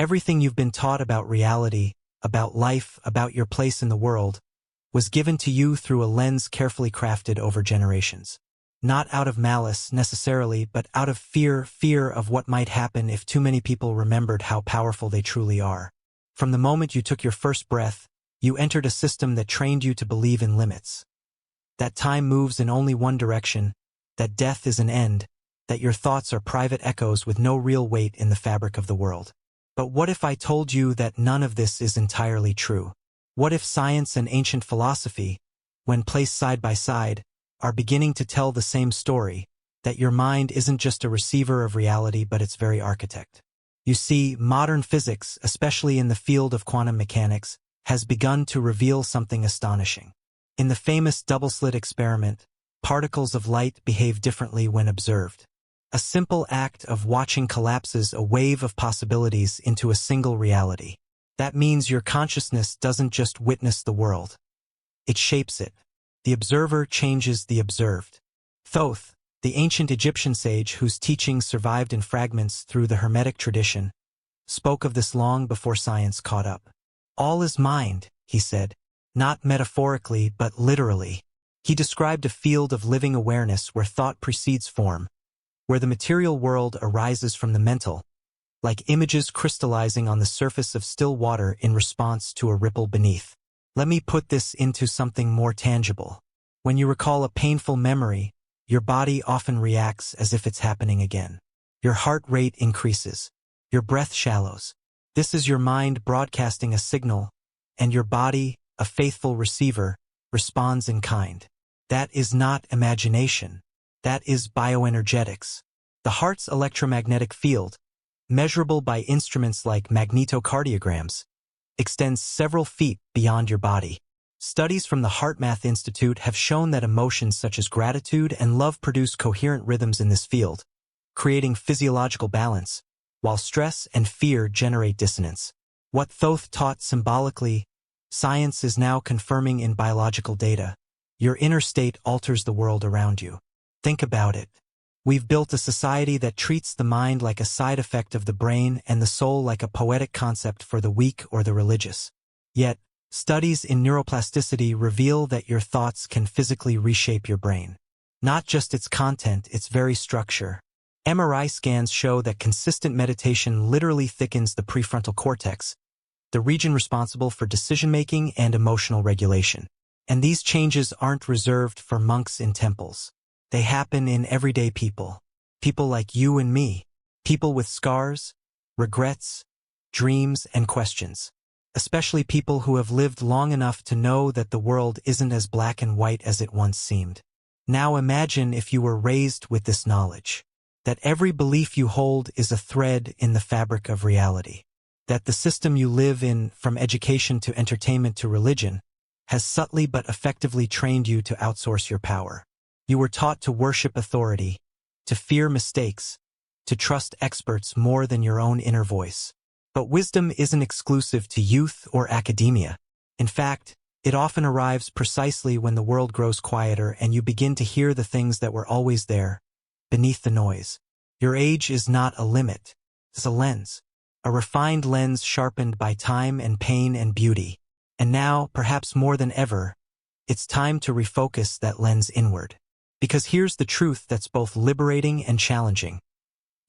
Everything you've been taught about reality, about life, about your place in the world, was given to you through a lens carefully crafted over generations. Not out of malice, necessarily, but out of fear of what might happen if too many people remembered how powerful they truly are. From the moment you took your first breath, you entered a system that trained you to believe in limits. That time moves in only one direction, that death is an end, that your thoughts are private echoes with no real weight in the fabric of the world. But what if I told you that none of this is entirely true? What if science and ancient philosophy, when placed side by side, are beginning to tell the same story, that your mind isn't just a receiver of reality but its very architect? You see, modern physics, especially in the field of quantum mechanics, has begun to reveal something astonishing. In the famous double-slit experiment, particles of light behave differently when observed. A simple act of watching collapses a wave of possibilities into a single reality. That means your consciousness doesn't just witness the world. It shapes it. The observer changes the observed. Thoth, the ancient Egyptian sage whose teachings survived in fragments through the Hermetic tradition, spoke of this long before science caught up. All is mind, he said, not metaphorically but literally. He described a field of living awareness where thought precedes form, where the material world arises from the mental, like images crystallizing on the surface of still water in response to a ripple beneath. Let me put this into something more tangible. When you recall a painful memory, your body often reacts as if it's happening again. Your heart rate increases. Your breath shallows. This is your mind broadcasting a signal, and your body, a faithful receiver, responds in kind. That is not imagination. That is bioenergetics. The heart's electromagnetic field, measurable by instruments like magnetocardiograms, extends several feet beyond your body. Studies from the HeartMath Institute have shown that emotions such as gratitude and love produce coherent rhythms in this field, creating physiological balance, while stress and fear generate dissonance. What Thoth taught symbolically, science is now confirming in biological data. Your inner state alters the world around you. Think about it. We've built a society that treats the mind like a side effect of the brain and the soul like a poetic concept for the weak or the religious. Yet, studies in neuroplasticity reveal that your thoughts can physically reshape your brain. Not just its content, its very structure. MRI scans show that consistent meditation literally thickens the prefrontal cortex, the region responsible for decision-making and emotional regulation. And these changes aren't reserved for monks in temples. They happen in everyday people. People like you and me. People with scars, regrets, dreams, and questions. Especially people who have lived long enough to know that the world isn't as black and white as it once seemed. Now imagine if you were raised with this knowledge. That every belief you hold is a thread in the fabric of reality. That the system you live in, from education to entertainment to religion, has subtly but effectively trained you to outsource your power. You were taught to worship authority, to fear mistakes, to trust experts more than your own inner voice. But wisdom isn't exclusive to youth or academia. In fact, it often arrives precisely when the world grows quieter and you begin to hear the things that were always there, beneath the noise. Your age is not a limit. It's a lens. A refined lens sharpened by time and pain and beauty. And now, perhaps more than ever, it's time to refocus that lens inward. Because here's the truth that's both liberating and challenging.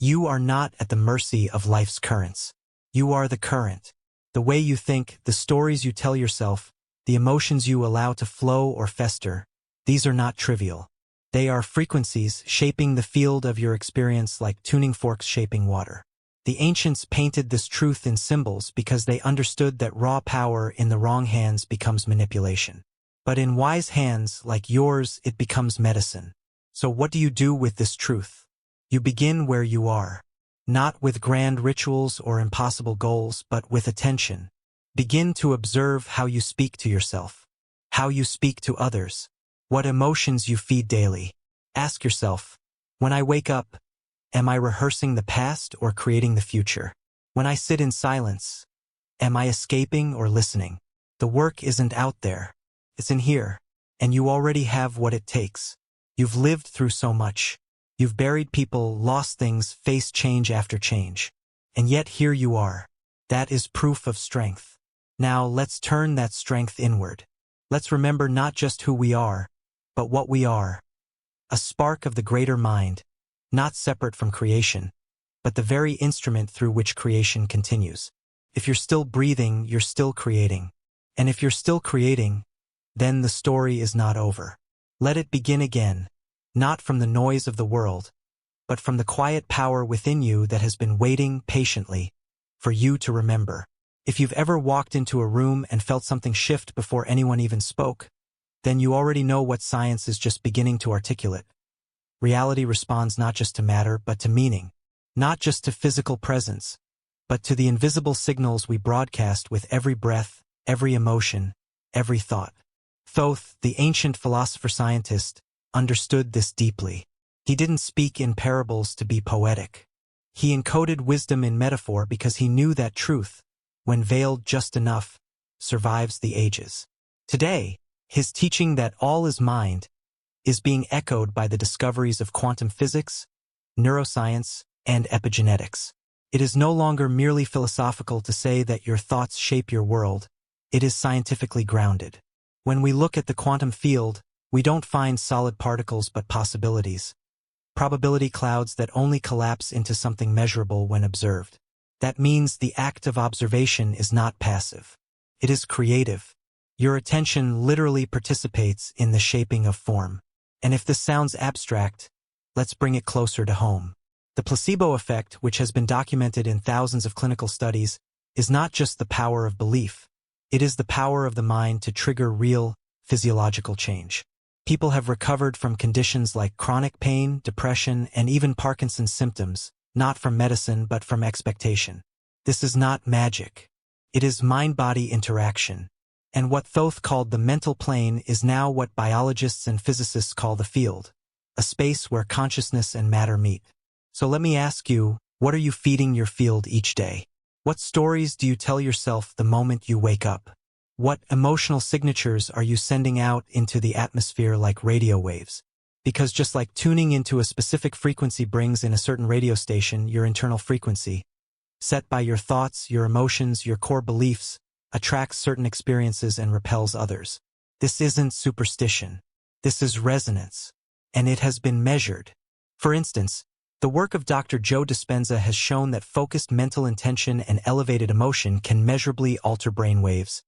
You are not at the mercy of life's currents. You are the current. The way you think, the stories you tell yourself, the emotions you allow to flow or fester, these are not trivial. They are frequencies shaping the field of your experience like tuning forks shaping water. The ancients painted this truth in symbols because they understood that raw power in the wrong hands becomes manipulation. But in wise hands, like yours, it becomes medicine. So what do you do with this truth? You begin where you are. Not with grand rituals or impossible goals, but with attention. Begin to observe how you speak to yourself, how you speak to others, what emotions you feed daily. Ask yourself, when I wake up, am I rehearsing the past or creating the future? When I sit in silence, am I escaping or listening? The work isn't out there. It's in here, and you already have what it takes. You've lived through so much. You've buried people, lost things, faced change after change. And yet here you are. That is proof of strength. Now let's turn that strength inward. Let's remember not just who we are, but what we are. A spark of the greater mind, not separate from creation, but the very instrument through which creation continues. If you're still breathing, you're still creating. And if you're still creating, then the story is not over. Let it begin again, not from the noise of the world, but from the quiet power within you that has been waiting patiently for you to remember. If you've ever walked into a room and felt something shift before anyone even spoke, then you already know what science is just beginning to articulate. Reality responds not just to matter, but to meaning. Not just to physical presence, but to the invisible signals we broadcast with every breath, every emotion, every thought. Thoth, the ancient philosopher-scientist, understood this deeply. He didn't speak in parables to be poetic. He encoded wisdom in metaphor because he knew that truth, when veiled just enough, survives the ages. Today, his teaching that all is mind is being echoed by the discoveries of quantum physics, neuroscience, and epigenetics. It is no longer merely philosophical to say that your thoughts shape your world. It is scientifically grounded. When we look at the quantum field, we don't find solid particles but possibilities. Probability clouds that only collapse into something measurable when observed. That means the act of observation is not passive. It is creative. Your attention literally participates in the shaping of form. And if this sounds abstract, let's bring it closer to home. The placebo effect, which has been documented in thousands of clinical studies, is not just the power of belief. It is the power of the mind to trigger real, physiological change. People have recovered from conditions like chronic pain, depression, and even Parkinson's symptoms, not from medicine but from expectation. This is not magic. It is mind-body interaction. And what Thoth called the mental plane is now what biologists and physicists call the field, a space where consciousness and matter meet. So let me ask you, what are you feeding your field each day? What stories do you tell yourself the moment you wake up? What emotional signatures are you sending out into the atmosphere like radio waves? Because just like tuning into a specific frequency brings in a certain radio station, your internal frequency, set by your thoughts, your emotions, your core beliefs, attracts certain experiences and repels others. This isn't superstition. This is resonance. And it has been measured. For instance, the work of Dr. Joe Dispenza has shown that focused mental intention and elevated emotion can measurably alter brain waves,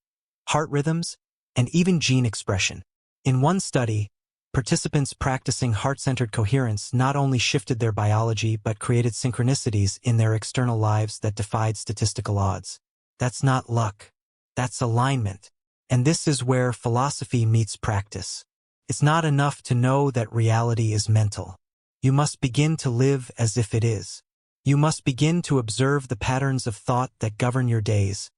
heart rhythms, and even gene expression. In one study, participants practicing heart-centered coherence not only shifted their biology but created synchronicities in their external lives that defied statistical odds. That's not luck. That's alignment. And this is where philosophy meets practice. It's not enough to know that reality is mental. You must begin to live as if it is. You must begin to observe the patterns of thought that govern your days,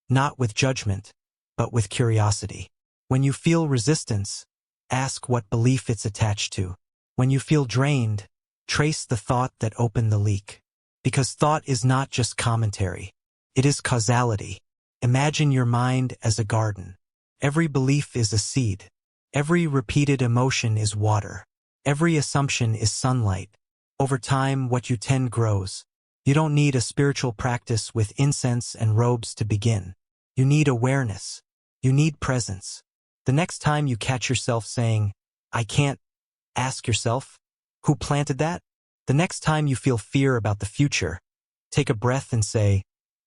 not with judgment, but with curiosity. When you feel resistance, ask what belief it's attached to. When you feel drained, trace the thought that opened the leak. Because thought is not just commentary. It is causality. Imagine your mind as a garden. Every belief is a seed. Every repeated emotion is water. Every assumption is sunlight. Over time, what you tend grows. You don't need a spiritual practice with incense and robes to begin. You need awareness. You need presence. The next time you catch yourself saying, "I can't," ask yourself, who planted that? The next time you feel fear about the future, take a breath and say,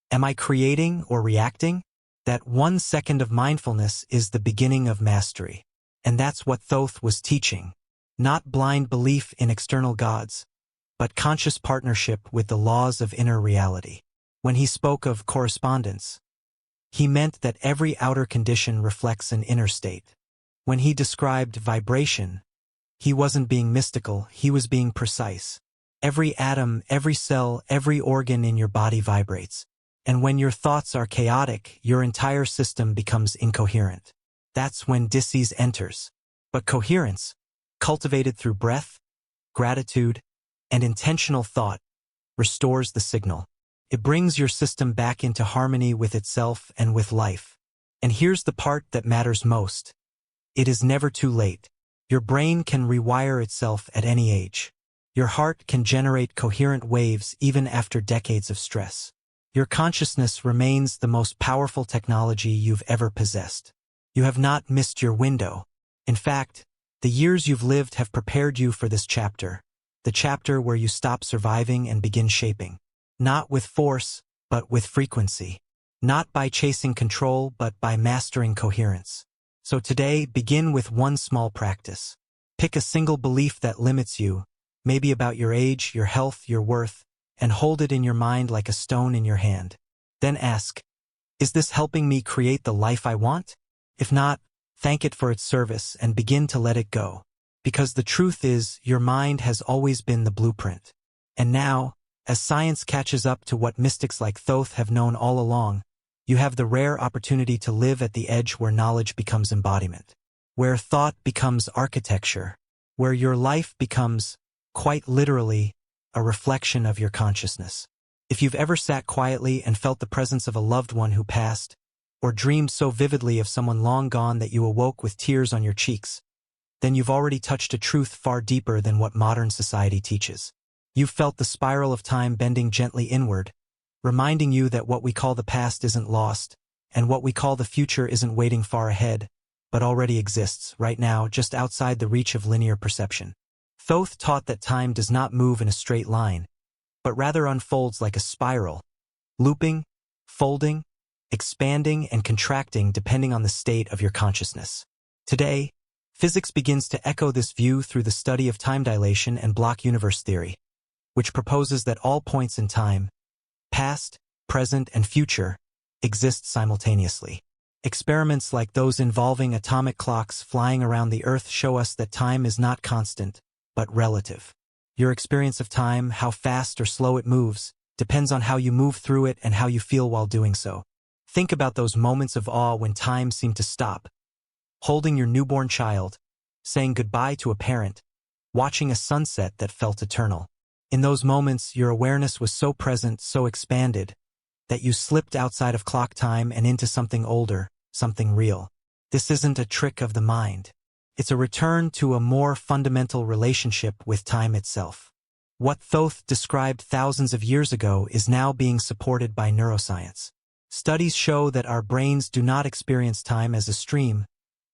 "Am I creating or reacting?" That 1 second of mindfulness is the beginning of mastery. And that's what Thoth was teaching. Not blind belief in external gods, but conscious partnership with the laws of inner reality. When he spoke of correspondence, he meant that every outer condition reflects an inner state. When he described vibration, he wasn't being mystical, he was being precise. Every atom, every cell, every organ in your body vibrates. And when your thoughts are chaotic, your entire system becomes incoherent. That's when dis-ease enters. But coherence, cultivated through breath, gratitude, and intentional thought, restores the signal. It brings your system back into harmony with itself and with life. And here's the part that matters most. It is never too late. Your brain can rewire itself at any age. Your heart can generate coherent waves even after decades of stress. Your consciousness remains the most powerful technology you've ever possessed. You have not missed your window. In fact, the years you've lived have prepared you for this chapter, the chapter where you stop surviving and begin shaping. Not with force, but with frequency. Not by chasing control, but by mastering coherence. So today, begin with one small practice. Pick a single belief that limits you, maybe about your age, your health, your worth, and hold it in your mind like a stone in your hand. Then ask, is this helping me create the life I want? If not, thank it for its service and begin to let it go. Because the truth is, your mind has always been the blueprint. And now, as science catches up to what mystics like Thoth have known all along, you have the rare opportunity to live at the edge where knowledge becomes embodiment, where thought becomes architecture, where your life becomes, quite literally, a reflection of your consciousness. If you've ever sat quietly and felt the presence of a loved one who passed, or dreamed so vividly of someone long gone that you awoke with tears on your cheeks, then you've already touched a truth far deeper than what modern society teaches. You've felt the spiral of time bending gently inward, reminding you that what we call the past isn't lost, and what we call the future isn't waiting far ahead, but already exists, right now, just outside the reach of linear perception. Thoth taught that time does not move in a straight line, but rather unfolds like a spiral, looping, folding, expanding, and contracting depending on the state of your consciousness. Today, physics begins to echo this view through the study of time dilation and block universe theory, which proposes that all points in time, past, present, and future, exist simultaneously. Experiments like those involving atomic clocks flying around the Earth show us that time is not constant, but relative. Your experience of time, how fast or slow it moves, depends on how you move through it and how you feel while doing so. Think about those moments of awe when time seemed to stop. Holding your newborn child, saying goodbye to a parent, watching a sunset that felt eternal. In those moments, your awareness was so present, so expanded, that you slipped outside of clock time and into something older, something real. This isn't a trick of the mind. It's a return to a more fundamental relationship with time itself. What Thoth described thousands of years ago is now being supported by neuroscience. Studies show that our brains do not experience time as a stream,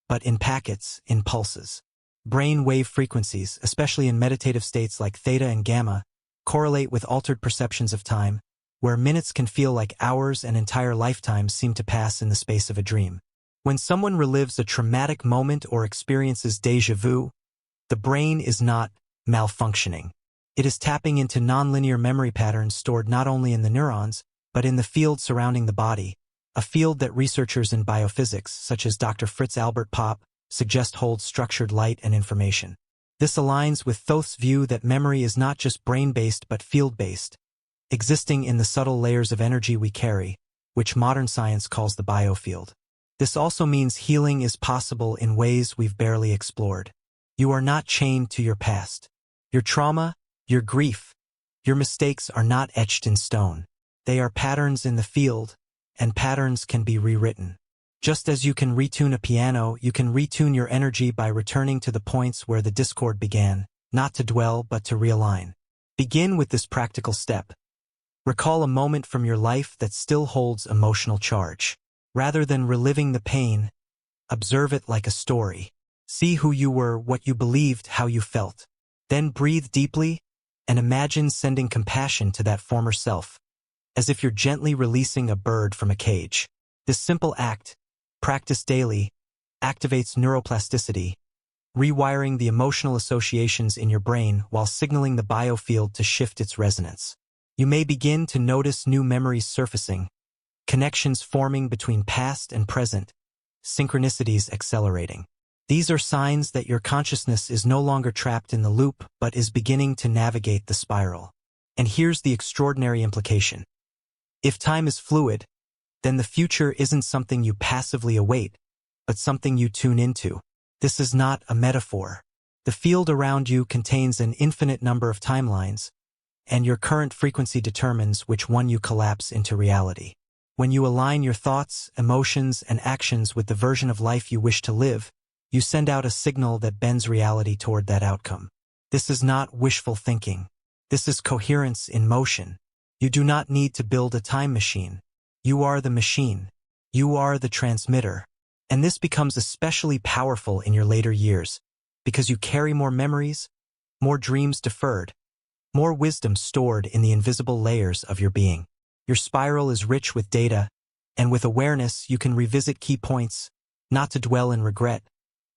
but in packets, in pulses. Brain wave frequencies, especially in meditative states like theta and gamma, correlate with altered perceptions of time, where minutes can feel like hours and entire lifetimes seem to pass in the space of a dream. When someone relives a traumatic moment or experiences déjà vu, the brain is not malfunctioning. It is tapping into nonlinear memory patterns stored not only in the neurons, but in the field surrounding the body, a field that researchers in biophysics, such as Dr. Fritz Albert Popp, suggest holds structured light and information. This aligns with Thoth's view that memory is not just brain-based but field-based, existing in the subtle layers of energy we carry, which modern science calls the biofield. This also means healing is possible in ways we've barely explored. You are not chained to your past. Your trauma, your grief, your mistakes are not etched in stone. They are patterns in the field, and patterns can be rewritten. Just as you can retune a piano, you can retune your energy by returning to the points where the discord began, not to dwell but to realign. Begin with this practical step. Recall a moment from your life that still holds emotional charge. Rather than reliving the pain, observe it like a story. See who you were, what you believed, how you felt. Then breathe deeply and imagine sending compassion to that former self, as if you're gently releasing a bird from a cage. This simple act, practiced daily, activates neuroplasticity, rewiring the emotional associations in your brain while signaling the biofield to shift its resonance. You may begin to notice new memories surfacing, connections forming between past and present, synchronicities accelerating. These are signs that your consciousness is no longer trapped in the loop but is beginning to navigate the spiral. And here's the extraordinary implication. If time is fluid, then the future isn't something you passively await, but something you tune into. This is not a metaphor. The field around you contains an infinite number of timelines, and your current frequency determines which one you collapse into reality. When you align your thoughts, emotions, and actions with the version of life you wish to live, you send out a signal that bends reality toward that outcome. This is not wishful thinking. This is coherence in motion. You do not need to build a time machine. You are the machine. You are the transmitter. And this becomes especially powerful in your later years, because you carry more memories, more dreams deferred, more wisdom stored in the invisible layers of your being. Your spiral is rich with data, and with awareness you can revisit key points, not to dwell in regret,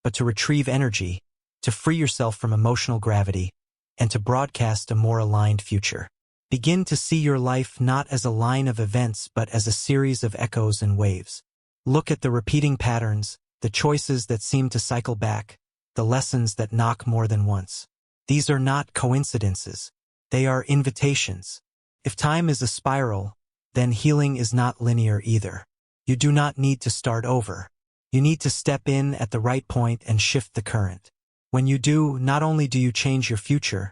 but to retrieve energy, to free yourself from emotional gravity, and to broadcast a more aligned future. Begin to see your life not as a line of events but as a series of echoes and waves. Look at the repeating patterns, the choices that seem to cycle back, the lessons that knock more than once. These are not coincidences. They are invitations. If time is a spiral, then healing is not linear either. You do not need to start over. You need to step in at the right point and shift the current. When you do, not only do you change your future,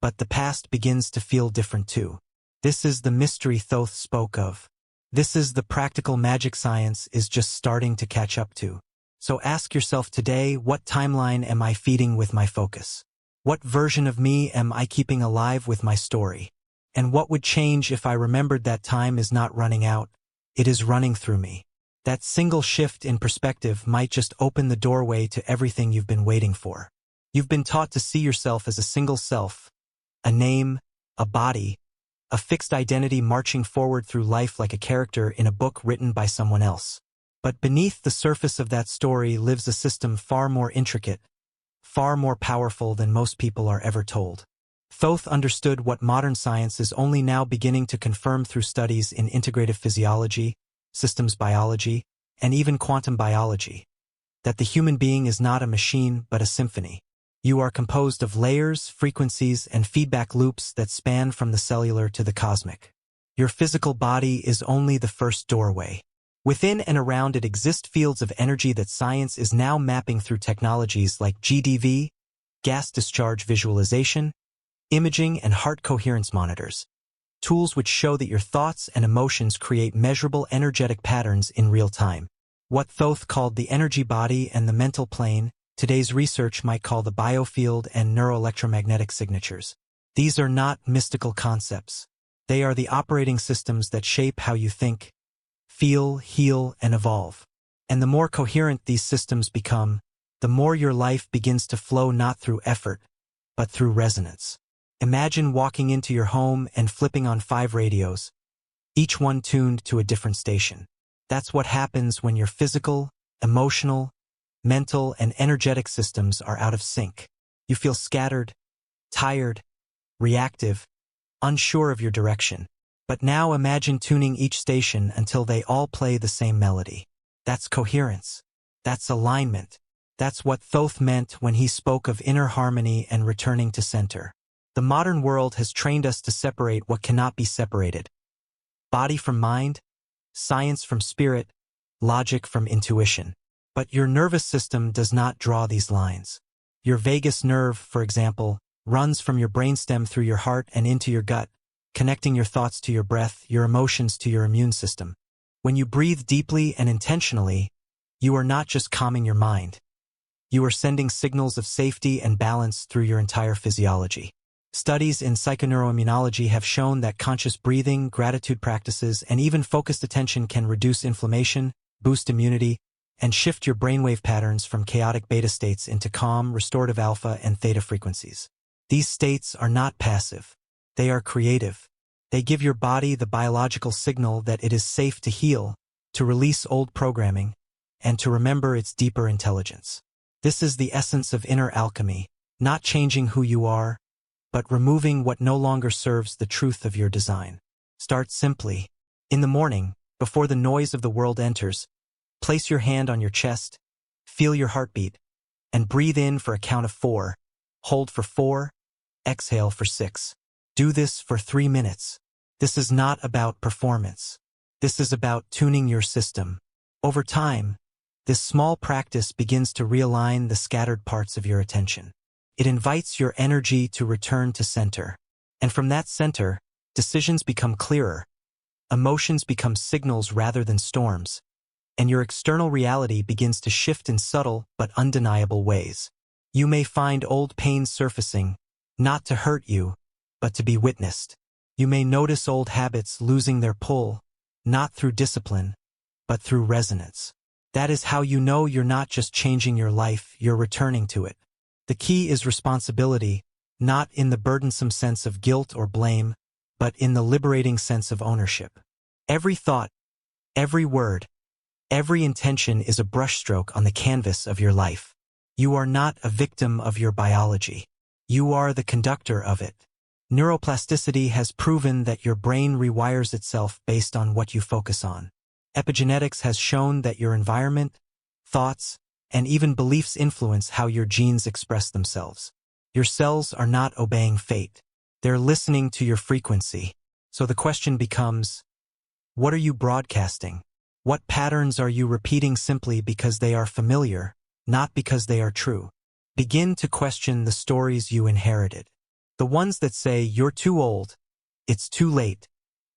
but the past begins to feel different too. This is the mystery Thoth spoke of. This is the practical magic science is just starting to catch up to. So ask yourself today, what timeline am I feeding with my focus? What version of me am I keeping alive with my story? And what would change if I remembered that time is not running out, it is running through me? That single shift in perspective might just open the doorway to everything you've been waiting for. You've been taught to see yourself as a single self, a name, a body, a fixed identity marching forward through life like a character in a book written by someone else. But beneath the surface of that story lives a system far more intricate, far more powerful than most people are ever told. Thoth understood what modern science is only now beginning to confirm through studies in integrative physiology, systems biology, and even quantum biology, that the human being is not a machine but a symphony. You are composed of layers, frequencies, and feedback loops that span from the cellular to the cosmic. Your physical body is only the first doorway. Within and around it exist fields of energy that science is now mapping through technologies like GDV, gas discharge visualization, imaging, and heart coherence monitors, tools which show that your thoughts and emotions create measurable energetic patterns in real time. What Thoth called the energy body and the mental plane, today's research might call the biofield and neuroelectromagnetic signatures. These are not mystical concepts. They are the operating systems that shape how you think, feel, heal, and evolve. And the more coherent these systems become, the more your life begins to flow not through effort, but through resonance. Imagine walking into your home and flipping on 5 radios, each one tuned to a different station. That's what happens when your physical, emotional, mental, and energetic systems are out of sync. You feel scattered, tired, reactive, unsure of your direction. But now imagine tuning each station until they all play the same melody. That's coherence. That's alignment. That's what Thoth meant when he spoke of inner harmony and returning to center. The modern world has trained us to separate what cannot be separated. Body from mind, science from spirit, logic from intuition. But your nervous system does not draw these lines. Your vagus nerve, for example, runs from your brainstem through your heart and into your gut, connecting your thoughts to your breath, your emotions to your immune system. When you breathe deeply and intentionally, you are not just calming your mind. You are sending signals of safety and balance through your entire physiology. Studies in psychoneuroimmunology have shown that conscious breathing, gratitude practices, and even focused attention can reduce inflammation, boost immunity, and shift your brainwave patterns from chaotic beta states into calm, restorative alpha and theta frequencies. These states are not passive. They are creative. They give your body the biological signal that it is safe to heal, to release old programming, and to remember its deeper intelligence. This is the essence of inner alchemy, not changing who you are, but removing what no longer serves the truth of your design. Start simply. In the morning, before the noise of the world enters, place your hand on your chest, feel your heartbeat, and breathe in for a count of 4, hold for 4, exhale for 6. Do this for 3 minutes. This is not about performance. This is about tuning your system. Over time, this small practice begins to realign the scattered parts of your attention. It invites your energy to return to center. And from that center, decisions become clearer. Emotions become signals rather than storms. And your external reality begins to shift in subtle but undeniable ways. You may find old pains surfacing, not to hurt you, but to be witnessed. You may notice old habits losing their pull, not through discipline, but through resonance. That is how you know you're not just changing your life, you're returning to it. The key is responsibility, not in the burdensome sense of guilt or blame, but in the liberating sense of ownership. Every thought, every word, every intention is a brushstroke on the canvas of your life. You are not a victim of your biology. You are the conductor of it. Neuroplasticity has proven that your brain rewires itself based on what you focus on. Epigenetics has shown that your environment, thoughts, and even beliefs influence how your genes express themselves. Your cells are not obeying fate. They're listening to your frequency. So the question becomes, what are you broadcasting? What patterns are you repeating simply because they are familiar, not because they are true? Begin to question the stories you inherited. The ones that say you're too old, it's too late,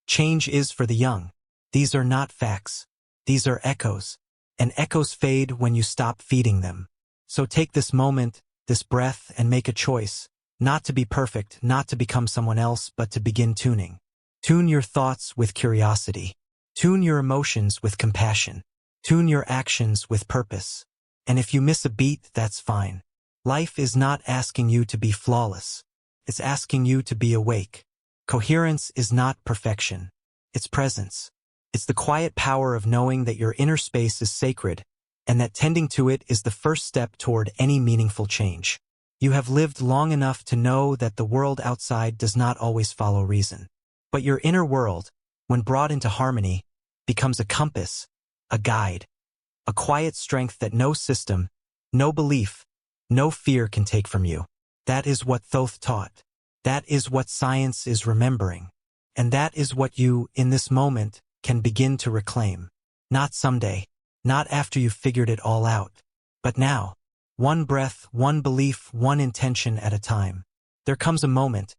change is for the young. These are not facts. These are echoes. And echoes fade when you stop feeding them. So take this moment, this breath, and make a choice. Not to be perfect, not to become someone else, but to begin tuning. Tune your thoughts with curiosity. Tune your emotions with compassion. Tune your actions with purpose. And if you miss a beat, that's fine. Life is not asking you to be flawless. It's asking you to be awake. Coherence is not perfection. It's presence. It's the quiet power of knowing that your inner space is sacred, and that tending to it is the first step toward any meaningful change. You have lived long enough to know that the world outside does not always follow reason. But your inner world, when brought into harmony, becomes a compass, a guide, a quiet strength that no system, no belief, no fear can take from you. That is what Thoth taught. That is what science is remembering. And that is what you, in this moment, can begin to reclaim. Not someday, not after you've figured it all out, but now. One breath, one belief, one intention at a time. There comes a moment,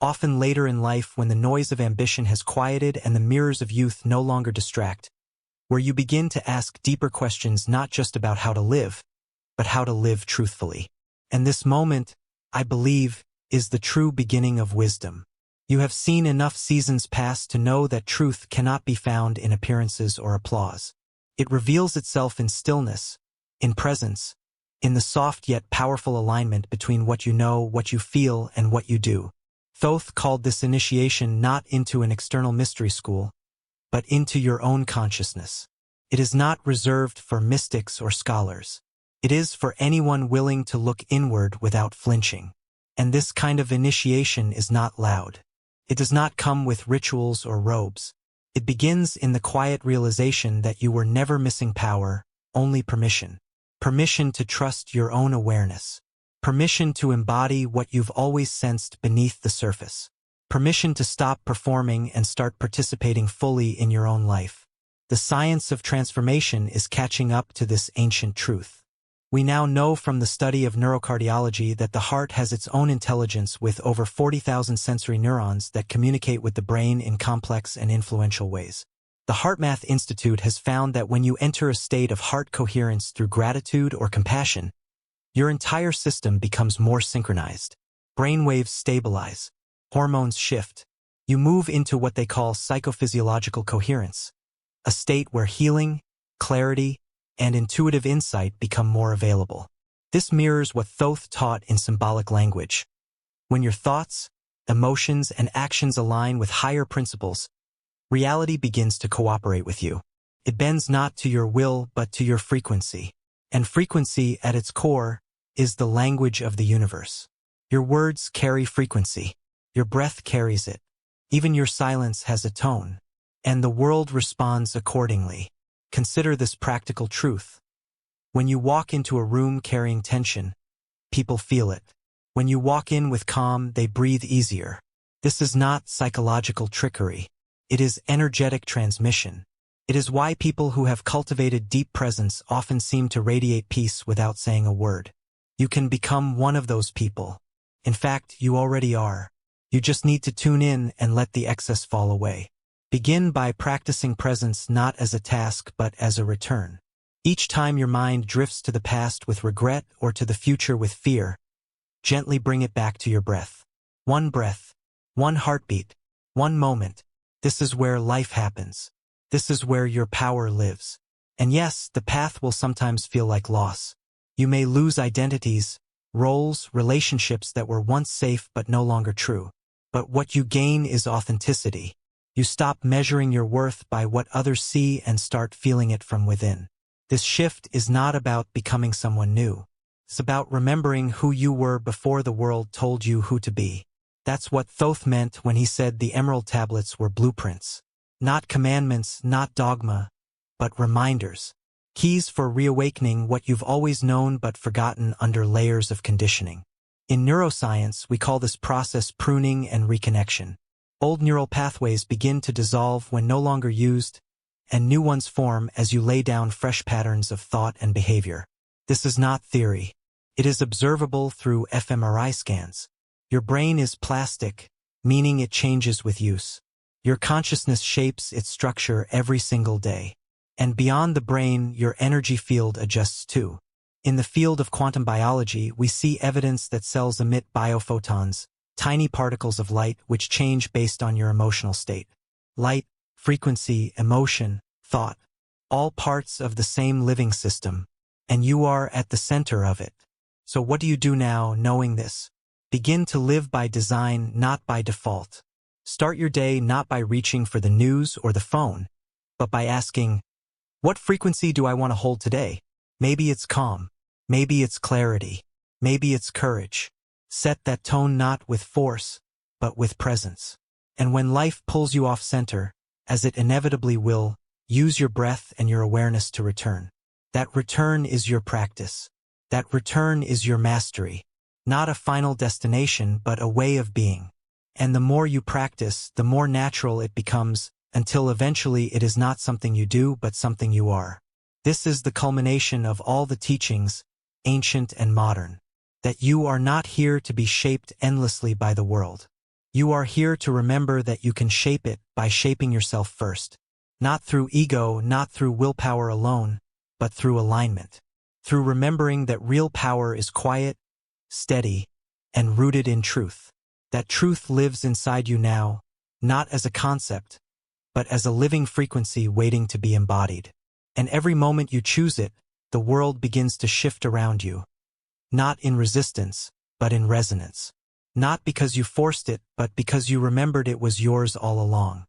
often later in life when the noise of ambition has quieted and the mirrors of youth no longer distract, where you begin to ask deeper questions not just about how to live, but how to live truthfully. And this moment, I believe, is the true beginning of wisdom. You have seen enough seasons pass to know that truth cannot be found in appearances or applause. It reveals itself in stillness, in presence, in the soft yet powerful alignment between what you know, what you feel, and what you do. Thoth called this initiation not into an external mystery school, but into your own consciousness. It is not reserved for mystics or scholars. It is for anyone willing to look inward without flinching. And this kind of initiation is not loud. It does not come with rituals or robes. It begins in the quiet realization that you were never missing power, only permission. Permission to trust your own awareness. Permission to embody what you've always sensed beneath the surface. Permission to stop performing and start participating fully in your own life. The science of transformation is catching up to this ancient truth. We now know from the study of neurocardiology that the heart has its own intelligence with over 40,000 sensory neurons that communicate with the brain in complex and influential ways. The HeartMath Institute has found that when you enter a state of heart coherence through gratitude or compassion, your entire system becomes more synchronized. Brainwaves stabilize. Hormones shift. You move into what they call psychophysiological coherence, a state where healing, clarity, and intuitive insight become more available. This mirrors what Thoth taught in symbolic language. When your thoughts, emotions, and actions align with higher principles, reality begins to cooperate with you. It bends not to your will but to your frequency. And frequency, at its core, is the language of the universe. Your words carry frequency. Your breath carries it. Even your silence has a tone. And the world responds accordingly. Consider this practical truth. When you walk into a room carrying tension, people feel it. When you walk in with calm, they breathe easier. This is not psychological trickery. It is energetic transmission. It is why people who have cultivated deep presence often seem to radiate peace without saying a word. You can become one of those people. In fact, you already are. You just need to tune in and let the excess fall away. Begin by practicing presence not as a task but as a return. Each time your mind drifts to the past with regret or to the future with fear, gently bring it back to your breath. One breath, one heartbeat, One moment. This is where life happens. This is where your power lives. And yes, the path will sometimes feel like loss. You may lose identities, roles, relationships that were once safe but no longer true. But what you gain is authenticity. You stop measuring your worth by what others see and start feeling it from within. This shift is not about becoming someone new. It's about remembering who you were before the world told you who to be. That's what Thoth meant when he said the emerald tablets were blueprints. Not commandments, not dogma, but reminders. Keys for reawakening what you've always known but forgotten under layers of conditioning. In neuroscience, we call this process pruning and reconnection. Old neural pathways begin to dissolve when no longer used, and new ones form as you lay down fresh patterns of thought and behavior. This is not theory. It is observable through fMRI scans. Your brain is plastic, meaning it changes with use. Your consciousness shapes its structure every single day. And beyond the brain, your energy field adjusts too. In the field of quantum biology, we see evidence that cells emit biophotons, tiny particles of light which change based on your emotional state. Light, frequency, emotion, thought, all parts of the same living system, and you are at the center of it. So what do you do now, knowing this? Begin to live by design, not by default. Start your day not by reaching for the news or the phone, but by asking, what frequency do I want to hold today? Maybe it's calm. Maybe it's clarity. Maybe it's courage. Set that tone not with force, but with presence. And when life pulls you off center, as it inevitably will, use your breath and your awareness to return. That return is your practice. That return is your mastery. Not a final destination, but a way of being. And the more you practice, the more natural it becomes, until eventually it is not something you do, but something you are. This is the culmination of all the teachings, ancient and modern, that you are not here to be shaped endlessly by the world. You are here to remember that you can shape it by shaping yourself first. Not through ego, not through willpower alone, but through alignment. Through remembering that real power is quiet, steady, and rooted in truth. That truth lives inside you now, not as a concept, but as a living frequency waiting to be embodied. And every moment you choose it, the world begins to shift around you. Not in resistance, but in resonance. Not because you forced it, but because you remembered it was yours all along.